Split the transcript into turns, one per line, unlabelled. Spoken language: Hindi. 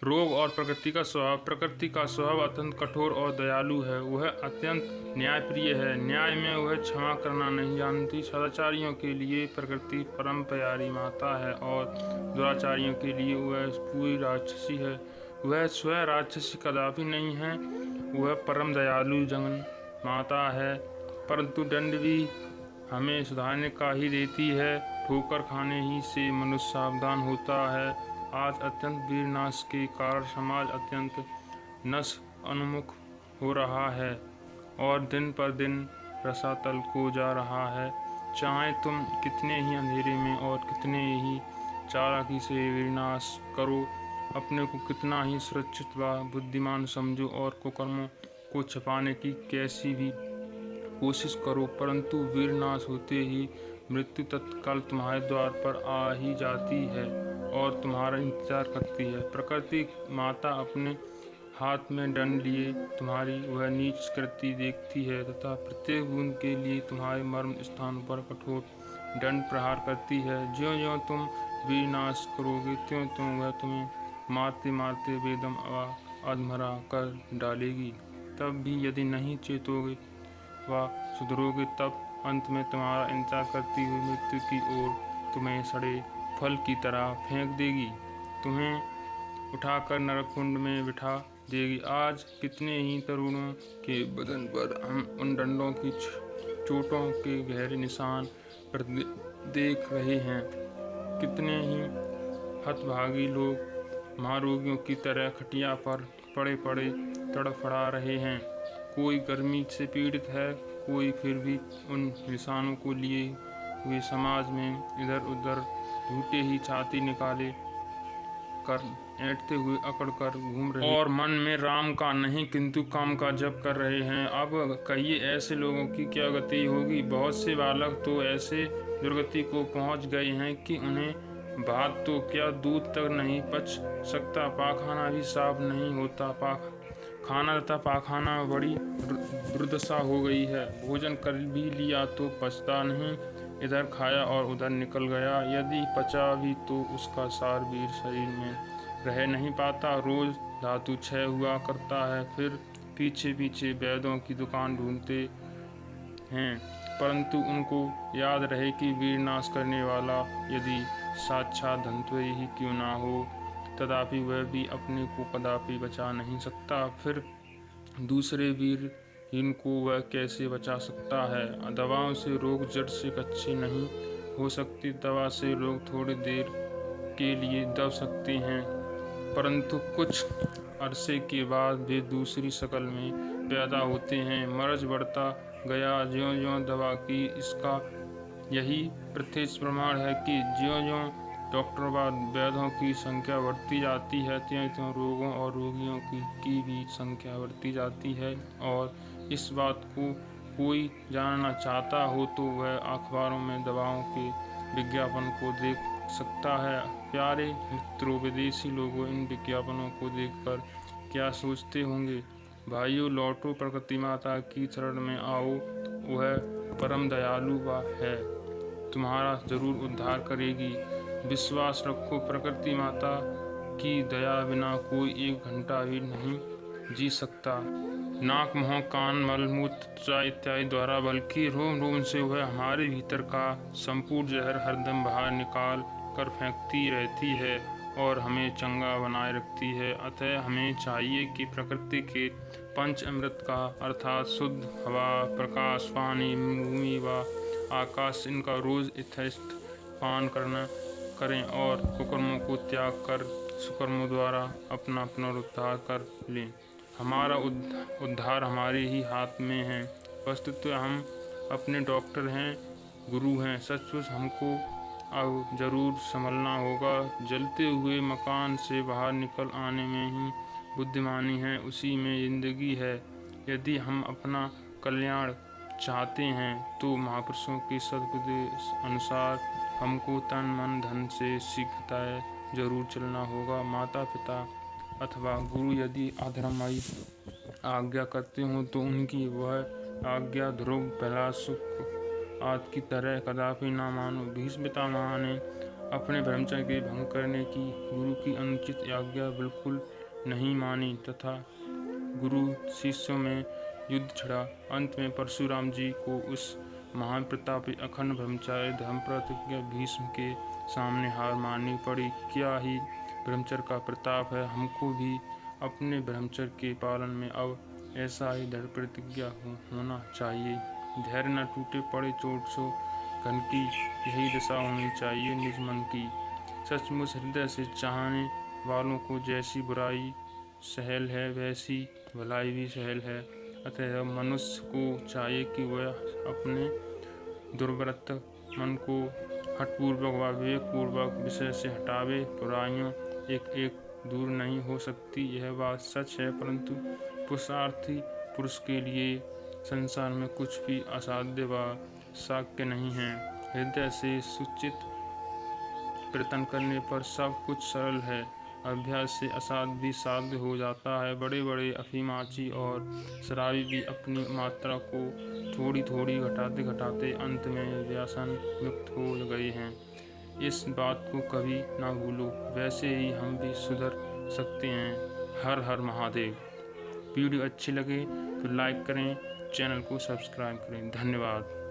रोग और प्रकृति का स्वभाव। प्रकृति का स्वभाव अत्यंत कठोर और दयालु है। वह अत्यंत न्यायप्रिय है। न्याय में वह क्षमा करना नहीं जानती। सदाचारियों के लिए प्रकृति परम प्यारी माता है और दुराचारियों के लिए वह पूरी राक्षसी है। वह स्वयं राक्षसी कदापि नहीं है। वह परम दयालु जगन माता है, परंतु दंड भी हमें सुधारने का ही देती है। ठोकर खाने ही से मनुष्य सावधान होता है। आज अत्यंत वीरनाश के कारण समाज अत्यंत नष्ट उन्मुख हो रहा है और दिन पर दिन रसातल को जा रहा है। चाहे तुम कितने ही अंधेरे में और कितने ही चालाकी से विनाश करो, अपने को कितना ही सुरक्षित व बुद्धिमान समझो और कुकर्मों को छिपाने की कैसी भी कोशिश करो, परंतु वीरनाश होते ही मृत्यु तत्काल तुम्हारे द्वार पर आ ही जाती है और तुम्हारा इंतजार करती है। प्रकृति माता अपने हाथ में दंड लिए तुम्हारी वह नीच कृति देखती है तथा प्रत्येक बूंद के लिए तुम्हारे मर्म स्थान पर कठोर दंड प्रहार करती है। ज्यों ज्यों तुम विनाश करोगे त्यों त्यों वह तुम्हें मारते मारते बेदम अधमरा कर डालेगी। तब भी यदि नहीं चेतोगे व सुधरोगे, तब अंत में तुम्हारा इंतजार करती हुई मृत्यु की ओर तुम्हें सड़े फल की तरह फेंक देगी, तुम्हें उठाकर नरकुंड में बिठा देगी। आज कितने ही तरुणों के बदन पर हम उन डंडों की चोटों के गहरे निशान पर देख रहे हैं। कितने ही हतभागी लोग महारोगियों की तरह खटिया पर पड़े पड़े तड़फड़ा रहे हैं। कोई गर्मी से पीड़ित है, कोई फिर भी उन निशानों को लिए हुए समाज में इधर उधर झूठे ही छाती निकाले कर ऐंठते हुए अकड़ कर घूम रहे और मन में राम का नहीं किंतु काम का जप कर रहे हैं। अब कहिए ऐसे लोगों की क्या गति होगी। बहुत से बालक तो ऐसे दुर्गति को पहुंच गए हैं कि उन्हें भात तो क्या दूध तक नहीं पच सकता, पाखाना भी साफ नहीं होता। खाना तथा पाखाना बड़ी दुर्दशा हो गई है। भोजन कर भी लिया तो पचता नहीं, इधर खाया और उधर निकल गया। यदि पचा भी तो उसका सार भी शरीर में रह नहीं पाता। रोज धातु क्षय हुआ करता है। फिर पीछे पीछे वैद्यों की दुकान ढूंढते हैं, परंतु उनको याद रहे कि वीरनाश करने वाला यदि साक्षात धन्वंतरि ही क्यों ना हो, तथापि वह भी अपने को कदापि बचा नहीं सकता। फिर दूसरे वीरहीन को वह कैसे बचा सकता है। दवाओं से रोग जड़ से अच्छे नहीं हो सकते। दवा से लोग थोड़ी देर के लिए दब सकते हैं, परंतु कुछ अरसे के बाद वे दूसरी शक्ल में पैदा होते हैं। मर्ज बढ़ता गया ज्यों ज्यों दवा की। इसका यही प्रत्यक्ष प्रमाण है कि ज्यों ज्यों डॉक्टर व वैद्यों की संख्या बढ़ती जाती है, त्यों त्यों रोगों और रोगियों की भी संख्या बढ़ती जाती है। और इस बात को कोई जानना चाहता हो तो वह अखबारों में दवाओं के विज्ञापन को देख सकता है। प्यारे मित्रों, विदेशी लोगों, इन विज्ञापनों को देखकर क्या सोचते होंगे। भाइयों, लौटो प्रकृति माता की शरण में आओ। वह परम दयालु है, तुम्हारा जरूर उद्धार करेगी। विश्वास रखो, प्रकृति माता की दया बिना कोई एक घंटा भी नहीं जी सकता। नाक, मुँह, कान, मल मूत्र इत्यादि द्वारा, बल्कि रोम रोम से वह हमारे भीतर का संपूर्ण जहर हरदम बाहर निकाल कर फेंकती रहती है और हमें चंगा बनाए रखती है। अतः हमें चाहिए कि प्रकृति के पंच अमृत का अर्थात शुद्ध हवा, प्रकाश, पानी, भूमि व आकाश, इनका रोज यथेष्ट पान करें और कुकर्मों को त्याग कर सुकर्मों द्वारा अपना पुनरुद्धार कर लें। हमारा उद्धार हमारे ही हाथ में है। वस्तुतः हम अपने डॉक्टर हैं, गुरु हैं। सचमुच हमको अब जरूर संभलना होगा। जलते हुए मकान से बाहर निकल आने में ही बुद्धिमानी है, उसी में जिंदगी है। यदि हम अपना कल्याण चाहते हैं तो महापुरुषों के सदुपदेश अनुसार हमको तन मन धन से शीघ्रतः जरूर चलना होगा। माता पिता अथवा गुरु यदि अधर्माई आज्ञा करते हों तो उनकी वह आज्ञा ध्रुव, प्रहलाद, शुक आदि की तरह कदापि न मानो। भीष्म पितामह ने अपने ब्रह्मचर्य के भंग करने की गुरु की अनुचित आज्ञा बिल्कुल नहीं मानी तथा गुरु शिष्यों में युद्ध छिड़ा। अंत में परशुराम जी को उस महान प्रतापी अखंड ब्रह्मचार्य धर्म प्रतिज्ञा भीष्म के सामने हार माननी पड़ी। क्या ही ब्रह्मचर्य का प्रताप है। हमको भी अपने ब्रह्मचर्य के पालन में अब ऐसा ही दृढ़ प्रतिज्ञा होना चाहिए। धैर्य न टूटे, पड़े चोट सो घन की, यही दशा होनी चाहिए निज मन की। सचमुच हृदय से चाहने वालों को जैसी बुराई सहल है वैसी भलाई भी सहल है। अतः मनुष्य को चाहिए कि वह अपने दुर्वृत्त मन को हठपूर्वक व विवेकपूर्वक विषय से हटावे। बुराइयों एक एक दूर नहीं हो सकती, यह बात सच है, परंतु पुरुषार्थी पुरुष के लिए संसार में कुछ भी असाध्य व शक्य नहीं है। हृदय से सुचित प्रयत्न करने पर सब कुछ सरल है। अभ्यास से असाध्य भी साध्य हो जाता है। बड़े बड़े अफीमाची और शराबी भी अपनी मात्रा को थोड़ी थोड़ी घटाते घटाते अंत में व्यसन मुक्त हो गए हैं। इस बात को कभी ना भूलो। वैसे ही हम भी सुधर सकते हैं। हर हर महादेव। वीडियो अच्छी लगे तो लाइक करें, चैनल को सब्सक्राइब करें। धन्यवाद।